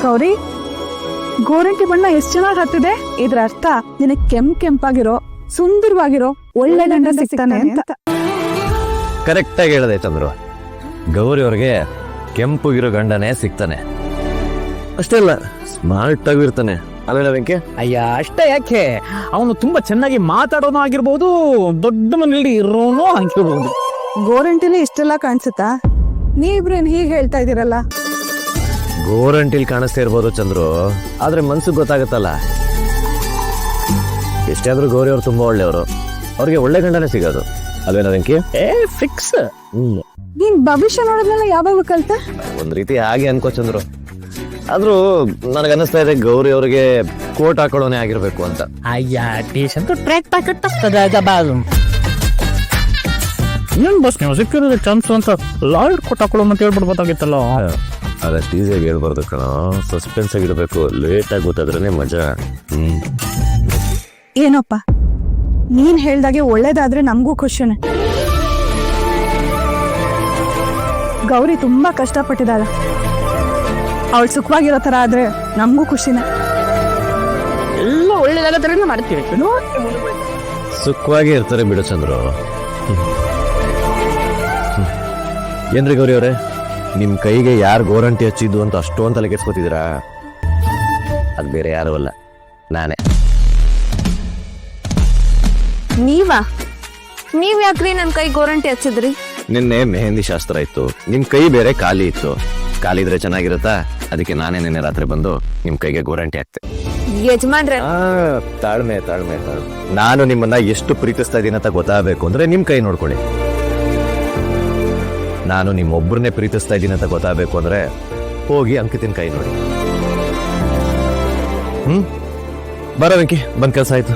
ಗೌರಿ, ಗೋರಂಟಿ ಬಣ್ಣ ಎಷ್ಟು ಚೆನ್ನಾಗಿ ಹತ್ತಿದೆ. ಇದ್ರ ಅರ್ಥ ನಿನಗೆ ಕೆಂಪಾಗಿರೋ ಸುಂದರವಾಗಿರೋ ಒಳ್ಳೆ ಗಂಡ ಸಿಗ್ತಾನೆ ಅಂತ. ಕರೆಕ್ಟ್ ಆಗಿ ಹೇಳಿದೆ ಚಂದ್ರು. ಗೌರಿ ಅವ್ರಿಗೆ ಕೆಂಪುಗಿರೋ ಗಂಡನೇ ಸಿಗ್ತಾನೆ. ಅಷ್ಟೇ ಅಲ್ಲ, ಸ್ಮಾರ್ಟ್ ಆಗಿ ಇರ್ತಾನೆ. ಅಲ್ಲೇನ ವೆಂಕಿ? ಅಯ್ಯ, ಅಷ್ಟೇ ಯಾಕೆ, ಅವನು ತುಂಬಾ ಚೆನ್ನಾಗಿ ಮಾತಾಡೋನು ಆಗಿರ್ಬೋದು, ದೊಡ್ಡ ಮನೆಯಲ್ಲಿ ಇರೋನು ಆಗಿರ್ಬೋದು. ಗೋರಂಟಿಲಿ ಇಷ್ಟೆಲ್ಲ ಕಾಣಿಸುತ್ತಾ? ನೀವಿಬ್ರೇನ್ ಹೀಗೆ ಹೇಳ್ತಾ ಇದೀರಲ್ಲ? ಗೋರಂಟಿಲ್ ಕಾಣಿಸ್ತಾ ಇರ್ಬೋದು ಚಂದ್ರು, ಆದ್ರೆ ಮನ್ಸಿಗೆ ಗೊತ್ತಾಗತ್ತಲ್ಲ. ಎಷ್ಟೇ ಆದ್ರೂ ಗೌರಿ ಅವ್ರು ತುಂಬಾ ಒಳ್ಳೆಯವರು, ಅವ್ರಿಗೆ ಒಳ್ಳೆ ಗಂಡನೇ ಸಿಗೋದು. ಅಲ್ವೇನ ವೆಂಕಿ? ಫಿಕ್ಸ್. ನೀನ್ ಭವಿಷ್ಯ ನೋಡಿದ್ಮೇಲೆ ಯಾವಾಗ ಕಲ್ತ? ಒಂದ್ ರೀತಿ ಹಾಗೆ ಅನ್ಕೋ ಚಂದ್ರು. ಆದ್ರೂ ನನಗನ್ನಿಸ್ತಾ ಇದೆ ಗೌರಿ ಅವ್ರಿಗೆ ಕೋಟ್ ಹಾಕೊಳ್ಳೋನೇ ಆಗಿರ್ಬೇಕು ಅಂತ. ಅಯ್ಯ, ಟೀಶರ್ಟ್ ಟ್ರ್ಯಾಕ್ ಪ್ಯಾಕೆಟ್ ಏನ್ ಬಸ್, ನೀವು ಸಿಕ್ಕಿರೋದು ಚಾನ್ಸ್ ಅಂತ ಲಾಯರ್ ಕೊಟ್ಟು ಹಾಕೊಳ್ಳೋ ಅಂತ ಹೇಳ್ಬಿಡ್ಬೋದಾಗಿತ್ತಲ್ಲ. ಅದಷ್ಟು ಈಸಿಯಾಗಿ ಹೇಳ್ಬಾರ್ದು ಕಣ, ಸಸ್ಪೆನ್ಸ್ ಆಗಿರ್ಬೇಕು. ಲೇಟ್ ಆಗಿ ಗೊತ್ತಾದ್ರೇನೆ ಮಜಾ. ಏನಪ್ಪ, ನೀನ್ ಹೇಳ್ದಾಗೆ ಒಳ್ಳೇದಾದ್ರೆ ನಮಗೂ ಖುಷಿನೇ. ಗೌರಿ ತುಂಬಾ ಕಷ್ಟಪಟ್ಟಿದ್ದಾಳ, ಅವಳು ಸುಖವಾಗಿರೋ ತರ ಆದ್ರೆ ನಮಗೂ ಖುಷಿನೇ. ಎಲ್ಲ ಒಳ್ಳೇದಾಗತ್ತೇನೆ ಮಾಡ್ತೀವಿ. ಸುಖವಾಗಿ ಇರ್ತಾರೆ ಬಿಡು ಚಂದ್ರು. ಏನ್ರಿ ಗೌರಿ ಅವರೇ, ನಿಮ್ ಕೈಗೆ ಯಾರು ಗೋರಂಟಿ ಹಚ್ಚಿದ್ದು ಅಂತ ಅಷ್ಟೊಂದು ತಲೆ ಕೆಡ್ಸ್ಕೊತಿದ್ದೀರಾ? ಅದು ಬೇರೆ ಯಾರು ಅಲ್ಲ, ನಾನೇ. ನೀವ್ ಯಾಕ್ರಿ ನನ್ ಕೈ ಗೋರಂಟಿ ಹಚ್ಚಿದ್ರಿ? ನಿನ್ನೆ ಮೆಹಂದಿ ಶಾಸ್ತ್ರ ಇತ್ತು, ನಿಮ್ ಕೈ ಬೇರೆ ಖಾಲಿ ಇತ್ತು. ಖಾಲಿ ಇದ್ರೆ ಚೆನ್ನಾಗಿರುತ್ತಾ, ಅದಕ್ಕೆ ನಾನೇ ನಿನ್ನೆ ರಾತ್ರಿ ಬಂದು ನಿಮ್ ಕೈಗೆ ಗೋರಂಟಿ ಹಾಕ್ತೆ. ಯಜಮಾನ್ರೆ, ತಾಳ್ಮೆ ತಾಳ್ಮೆ ತಾಳ್ಮೆ. ನಾನು ನಿಮ್ಮನ್ನ ಎಷ್ಟು ಪ್ರೀತಿಸ್ತಾ ಇದ್ದೀನಿ ಅಂತ ಗೊತ್ತಾಗಬೇಕು ಅಂದ್ರೆ ನಿಮ್ ಕೈ ನೋಡ್ಕೊಳ್ಳಿ. ನಾನು ನಿಮ್ಮೊಬ್ಬರನ್ನೇ ಪ್ರೀತಿಸ್ತಾ ಇದ್ದೀನಿ ಅಂತ ಗೊತ್ತಾಗಬೇಕು ಅಂದ್ರೆ ಹೋಗಿ ಅಂಕಿತಿನ ಕೈ ನೋಡಿ. ಬರ ವೆಂಕಿ, ಬಂದ್ ಕೆಲಸ ಆಯ್ತು.